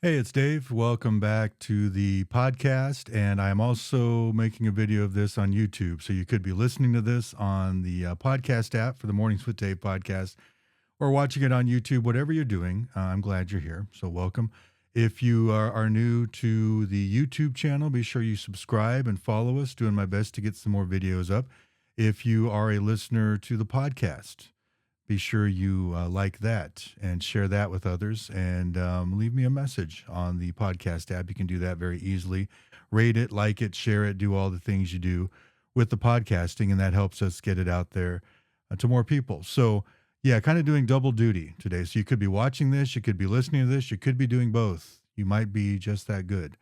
Hey, it's Dave. Welcome back to the podcast. And I'm also making a video of this on YouTube. So you could be listening to this on the podcast app for the Mornings with Dave podcast or watching it on YouTube, whatever you're doing. I'm glad you're here. So welcome. If you are new to the YouTube channel, be sure you subscribe and follow us, doing my best to get some more videos up. If you are a listener to the podcast, be sure you like that and share that with others and leave me a message on the podcast app. You can do that very easily. Rate it, like it, share it, do all the things you do with the podcasting, and that helps us get it out there to more people. So, yeah, kind of doing double duty today. So, you could be watching this, you could be listening to this, you could be doing both. You might be just that good.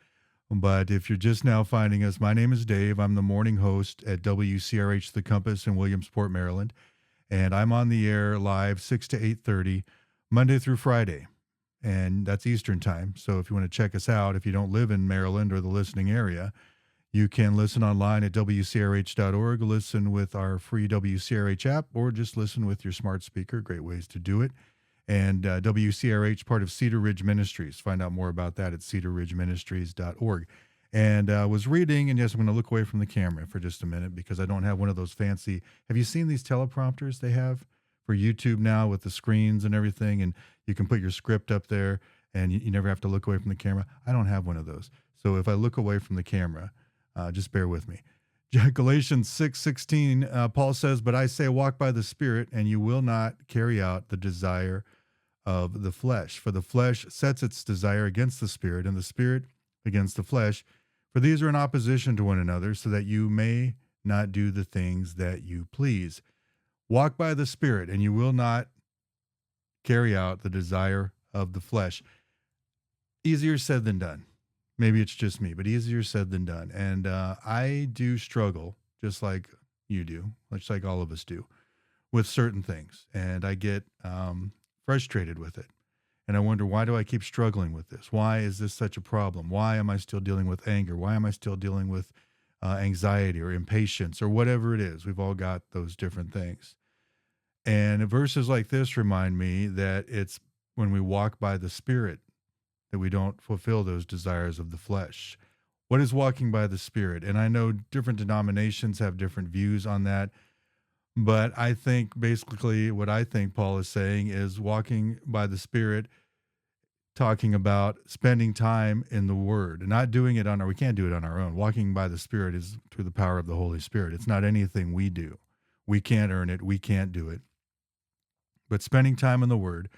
But if you're just now finding us, my name is Dave. I'm the morning host at WCRH The Compass in Williamsport, Maryland, and I'm on the air live 6 to 8:30 Monday through Friday, and that's Eastern time. So if you want to check us out, if you don't live in Maryland or the listening area, you can listen online at wcrh.org, listen with our free WCRH app, or just listen with your smart speaker. Great ways to do it. And WCRH, part of Cedar Ridge Ministries. Find out more about that at cedarridgeministries.org. And I was reading, and yes, I'm going to look away from the camera for just a minute because I don't have one of those fancy. Have you seen these teleprompters they have for YouTube now with the screens and everything? And you can put your script up there and you never have to look away from the camera. I don't have one of those. So if I look away from the camera, just bear with me. Galatians 6:16, Paul says, "But I say, walk by the Spirit, and you will not carry out the desire of the flesh. For the flesh sets its desire against the Spirit, and the Spirit against the flesh. For these are in opposition to one another, so that you may not do the things that you please. Walk by the Spirit, and you will not carry out the desire of the flesh." Easier said than done. Maybe it's just me, but easier said than done. And I do struggle, just like you do, just like all of us do, with certain things. And I get frustrated with it. And I wonder, why do I keep struggling with this? Why is this such a problem? Why am I still dealing with anger? Why am I still dealing with anxiety or impatience or whatever it is? We've all got those different things. And verses like this remind me that it's when we walk by the Spirit that we don't fulfill those desires of the flesh. What is walking by the Spirit? And I know different denominations have different views on that, but I think basically what I think Paul is saying is walking by the Spirit, talking about spending time in the Word and not doing it on our, we can't do it on our own. Walking by the Spirit is through the power of the Holy Spirit. It's not anything we do. We can't earn it. We can't do it. But spending time in the Word,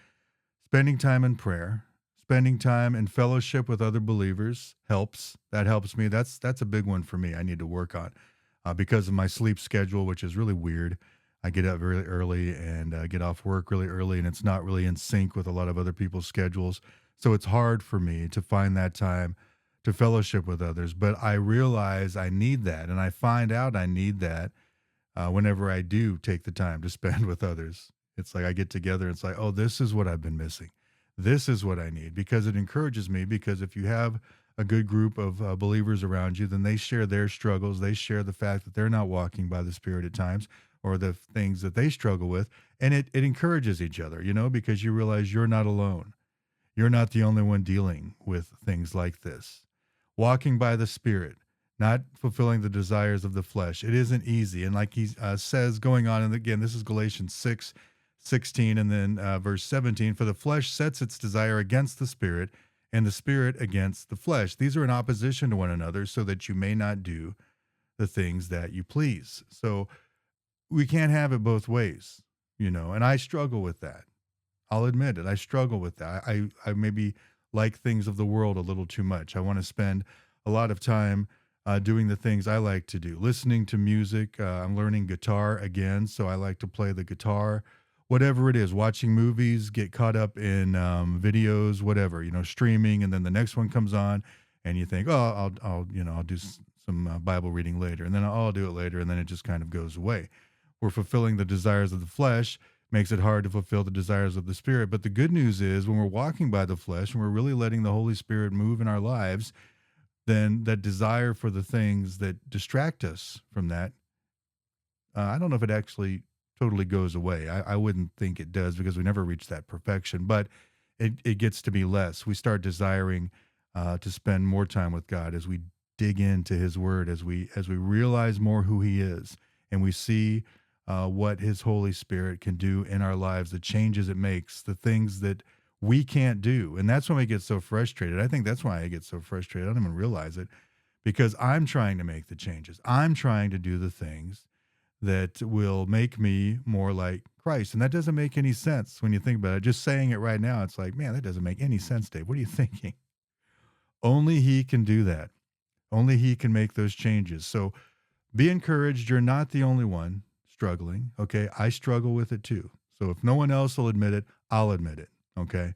spending time in prayer, spending time in fellowship with other believers helps. That helps me. That's a big one for me. I need to work on because of my sleep schedule, which is really weird. I get up really early and get off work really early, and it's not really in sync with a lot of other people's schedules. So it's hard for me to find that time to fellowship with others. But I realize I need that, and I find out I need that whenever I do take the time to spend with others. It's like I get together, and it's like, oh, this is what I've been missing. This is what I need, because it encourages me. Because if you have a good group of believers around you, then they share their struggles. They share the fact that they're not walking by the Spirit at times, or the things that they struggle with. And it encourages each other, because you realize you're not alone. You're not the only one dealing with things like this. Walking by the Spirit, not fulfilling the desires of the flesh. It isn't easy. And like he says, going on, and again, this is Galatians 6:16, and then verse 17, "For the flesh sets its desire against the Spirit, and the Spirit against the flesh. These are in opposition to one another, so that you may not do the things that you please." So we can't have it both ways, and I struggle with that. I'll admit it. I struggle with that. I maybe like things of the world a little too much. I want to spend a lot of time doing the things I like to do, listening to music. I'm learning guitar again, so I like to play the guitar. Whatever it is, watching movies, get caught up in videos, whatever, streaming, and then the next one comes on, and you think, oh, I'll do some Bible reading later, and then I'll do it later, and then it just kind of goes away. We're fulfilling the desires of the flesh, makes it hard to fulfill the desires of the Spirit. But the good news is, when we're walking by the flesh and we're really letting the Holy Spirit move in our lives, then that desire for the things that distract us from that, I don't know if it actually totally goes away. I wouldn't think it does, because we never reach that perfection, but it gets to be less. We start desiring to spend more time with God as we dig into His Word, as we realize more who He is, and we see what His Holy Spirit can do in our lives, the changes it makes, the things that we can't do, and that's when we get so frustrated. I think that's why I get so frustrated. I don't even realize it because I'm trying to make the changes. I'm trying to do the things that will make me more like Christ. And that doesn't make any sense when you think about it. Just saying it right now, it's like, man, that doesn't make any sense, Dave. What are you thinking? Only He can do that. Only He can make those changes. So be encouraged. You're not the only one struggling. Okay. I struggle with it too. So if no one else will admit it, I'll admit it. Okay.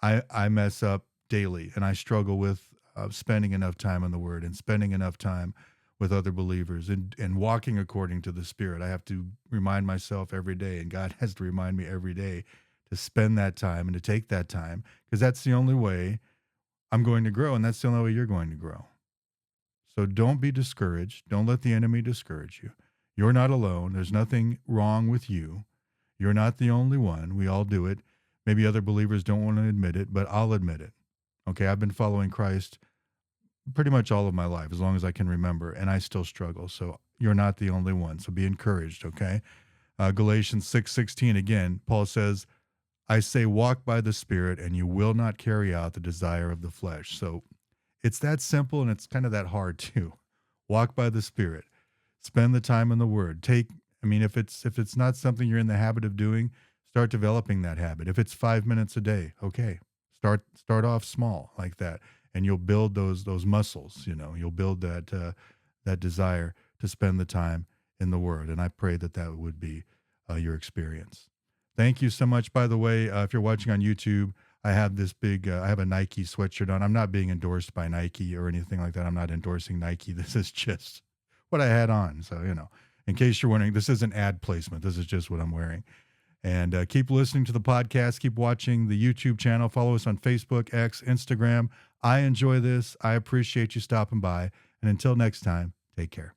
I mess up daily and I struggle with spending enough time in the Word and spending enough time with other believers and walking according to the Spirit. I have to remind myself every day, and God has to remind me every day to spend that time and to take that time because that's the only way I'm going to grow, and that's the only way you're going to grow. So don't be discouraged. Don't let the enemy discourage you. You're not alone. There's nothing wrong with you. You're not the only one. We all do it. Maybe other believers don't want to admit it, but I'll admit it. Okay, I've been following Christ pretty much all of my life, as long as I can remember, and I still struggle. So you're not the only one. So be encouraged, okay? Galatians 6:16 again, Paul says, I say walk by the Spirit, and you will not carry out the desire of the flesh. So it's that simple, and it's kind of that hard too. Walk by the Spirit. Spend the time in the Word. I mean, if it's not something you're in the habit of doing, start developing that habit. If it's 5 minutes a day, okay. Start off small like that, and you'll build those muscles. You'll build that desire to spend the time in the Word. And I pray that would be your experience. Thank you so much. By the way, if you're watching on YouTube, I have this I have a Nike sweatshirt on. I'm not being endorsed by Nike or anything like that. I'm not endorsing Nike. This is just what I had on. So, in case you're wondering, this isn't ad placement. This is just what I'm wearing. And keep listening to the podcast. Keep watching the YouTube channel. Follow us on Facebook, X, Instagram. I enjoy this. I appreciate you stopping by. And until next time, take care.